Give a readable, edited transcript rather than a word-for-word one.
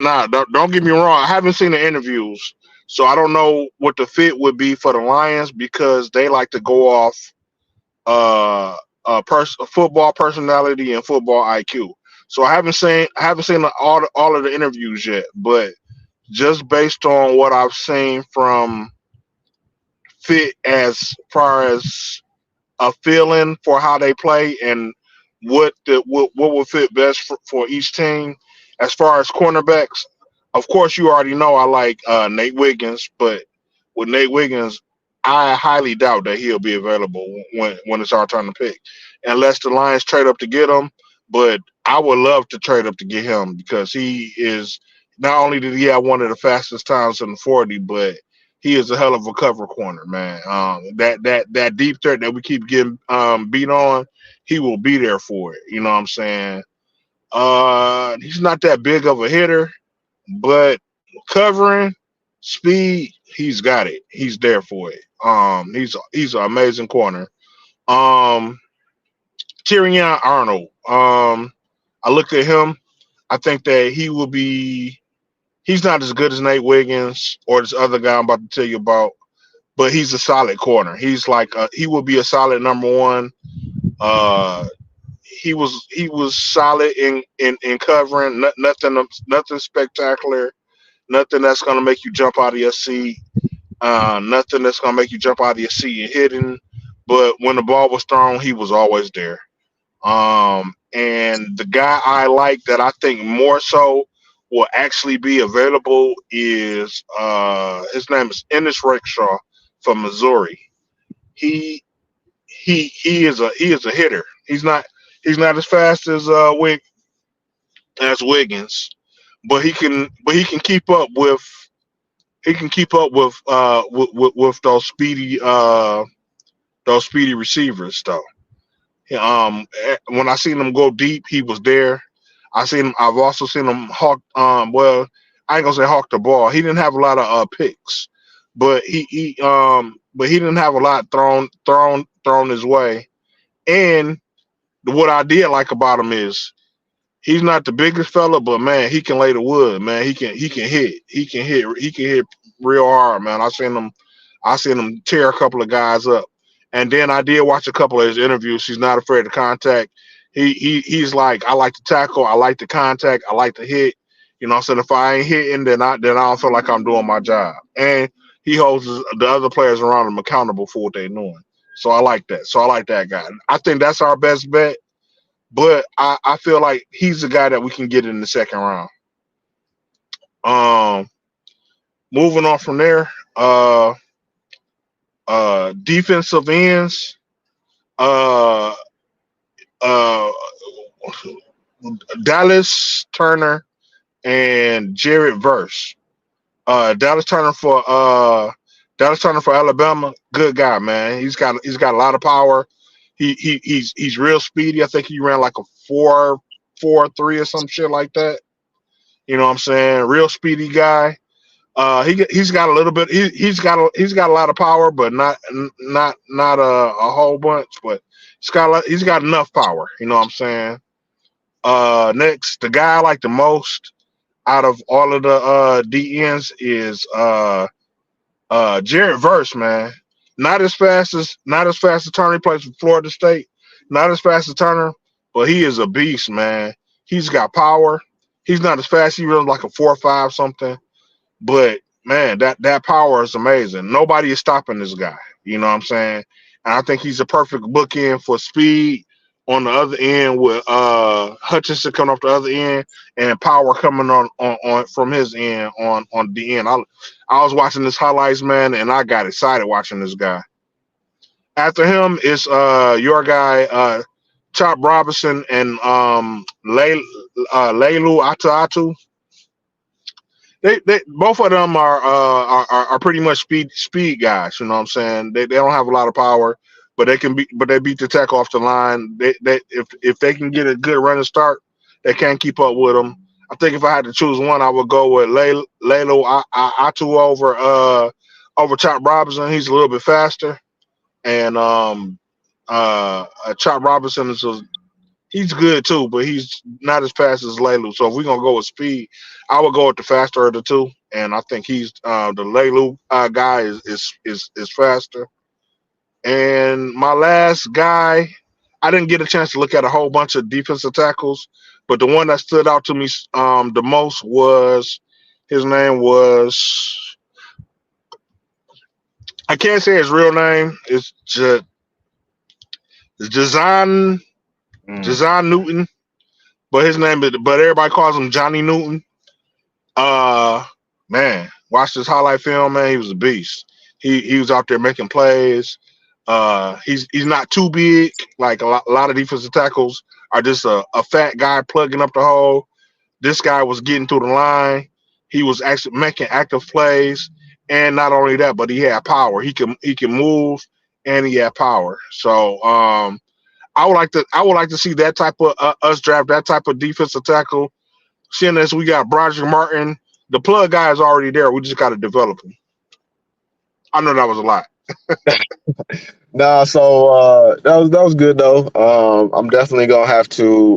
Nah, don't get me wrong. I haven't seen the interviews, so I don't know what the fit would be for the Lions because they like to go off football personality and football IQ. So I haven't seen all of the interviews yet, but just based on what I've seen from fit as far as a feeling for how they play and what would fit best for each team. As far as cornerbacks, of course you already know I like Nate Wiggins, but with Nate Wiggins, I highly doubt that he'll be available when it's our turn to pick, unless the Lions trade up to get him. But I would love to trade up to get him because he is not only did he have one of the fastest times in the 40, but he is a hell of a cover corner, man. That deep threat that we keep getting beat on, he will be there for it. You know what I'm saying? He's not that big of a hitter, but covering speed, he's got it. He's there for it. He's an amazing corner. Um, Tyrion Arnold. I look at him. I think that he will be. He's not as good as Nate Wiggins or this other guy I'm about to tell you about, but he's a solid corner. He will be a solid number one. Uh, he was solid in covering. Nothing spectacular. Nothing that's gonna make you jump out of your seat. Nothing that's gonna make you jump out of your seat and hitting. But when the ball was thrown, he was always there. And the guy I like that I think more so will actually be available is his name is Ennis Rakestraw from Missouri. He he is a hitter. He's not as fast as Wiggins, but he can keep up with with those speedy receivers though. When I seen him go deep, he was there. I've also seen him hawk. Well, I ain't gonna say hawk the ball. He didn't have a lot of picks, but he didn't have a lot thrown his way. And what I did like about him is he's not the biggest fella, but man, he can lay the wood. Man, he can hit. He can hit real hard, man. I seen him tear a couple of guys up. And then I did watch a couple of his interviews. He's not afraid of contact. He's like, I like to tackle, I like the contact, I like to hit. You know what I'm saying? If I ain't hitting, then I don't feel like I'm doing my job. And he holds the other players around him accountable for what they're doing. So I like that. So I like that guy. I think that's our best bet. But I feel like he's the guy that we can get in the second round. Um, moving on from there, defensive ends. Uh, uh, Dallas Turner and Jared Verse. Uh, Dallas Turner for uh, Dallas Turner for Alabama. Good guy, man. He's got a lot of power. He's real speedy. I think he ran like a 4.43 or some shit like that. You know what I'm saying? Real speedy guy. He's got a little bit. He's got a lot of power, but not a whole bunch. But he's got enough power. You know what I'm saying? Next, the guy I like the most out of all of the DNs is Jared Verse, man. Not as fast as Turner. He plays for Florida State. Not as fast as Turner, but he is a beast, man. He's got power. He's not as fast. He runs like a 4.5 something. But man, that power is amazing. Nobody is stopping this guy. You know what I'm saying? And I think he's a perfect bookend for speed on the other end with Hutchinson coming off the other end and power coming on from his end on the end. I was watching this highlights, man, and I got excited watching this guy. After him is your guy Chop Robinson and Leilu Atu. They both of them are pretty much speed guys. You know what I'm saying? They don't have a lot of power, but they beat the tech off the line. They if they can get a good running start, they can't keep up with them. I think if I had to choose one, I would go with Lalo Atu over Chop Robinson. He's a little bit faster, and Chop Robinson is he's good too, but he's not as fast as Lelu. So if we're gonna go with speed, I would go with the faster of the two, and I think he's the Lelu guy is faster. And my last guy, I didn't get a chance to look at a whole bunch of defensive tackles, but the one that stood out to me the most was his name was, I can't say his real name. It's Jazan Mm. Jazan Newton, but his name, but everybody calls him Johnny Newton. Uh, man, watch this highlight film, man. He was a beast. He was out there making plays. He's not too big. Like a lot of defensive tackles are just a fat guy plugging up the hole. This guy was getting through the line. He was actually making active plays, and not only that, but he had power. He can move, and he had power. So I would like to see that type of us draft that type of defensive tackle. Seeing as we got Broderick Martin, the plug guy is already there. We just got to develop him. I know that was a lot. Nah, so that was good though. I'm definitely gonna have to